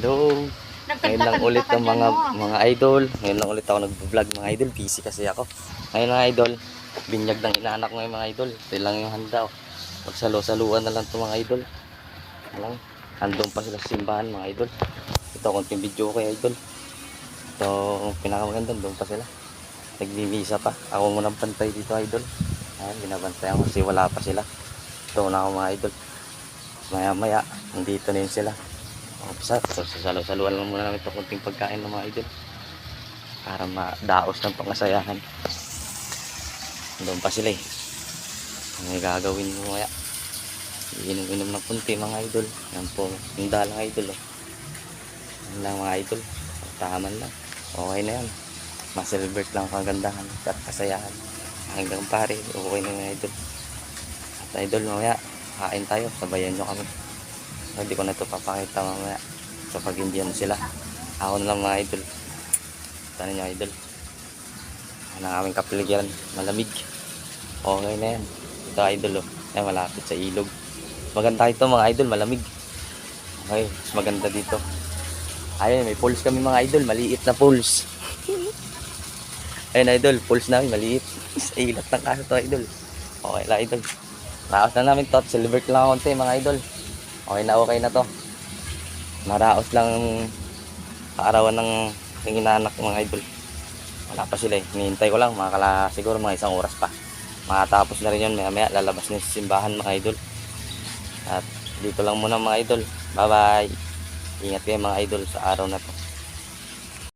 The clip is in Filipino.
Hello. Ngayon lang ulit ang mga idol. Ngayon lang ulit ako nag-vlog mga idol. Busy kasi ako. Ngayon mga idol, binyag ng inaanak ko ngayon mga idol. Ito lang yung handa. Magsalo-saluan na lang ito mga idol. Alang, andun pa sila sa simbahan mga idol. Ito konting video ko idol. Ito pinakamaganda, doon pa sila. Nagmimisa pa. Ako munang pantay dito idol. Ayan, binabantayan ko kasi wala pa sila. Ito na ako mga idol. Maya maya, nandito na yun sila. So, sasalo-saluan lang muna namin ito kunting pagkain ng mga idol para madaos ng pangasayahan. Doon pa sila eh. May gagawin mo maya. Iinom-inom ng kunti mga idol. Yan po, yung dalang idol oh. Yan lang mga idol. Taman lang. Okay na yan. Ma-celebrate lang ang kagandahan at kasayahan. Hanggang pare, okay na mga idol. At idol mamaya, kain tayo. Sabayan nyo kami. Hindi ko na ito papakita mamaya kapag hindi yan sila. Ako na lang mga idol. Tanong nyo idol. Ano ang aming kapiligiran. Malamig. Okay na yan. Ito idol oh. Ay, malapit sa ilog. Maganda ito mga idol. Malamig. Okay. Mas maganda dito. Ayun. May pools kami mga idol. Maliit na pools. Ayun idol. Pools namin maliit. Sa ilat ng kaso to idol. Okay lang idol. Raos na namin to. Celebrate lang konti mga idol. Okay na to. Naraos lang kaarawan ng inaanak mga idol. Wala pa sila eh. Hinihintay ko lang. Siguro mga isang oras pa. Makatapos na rin yun. Maya maya lalabas na sa simbahan mga idol. At dito lang muna mga idol. Bye bye. Ingat kayo mga idol sa araw na to.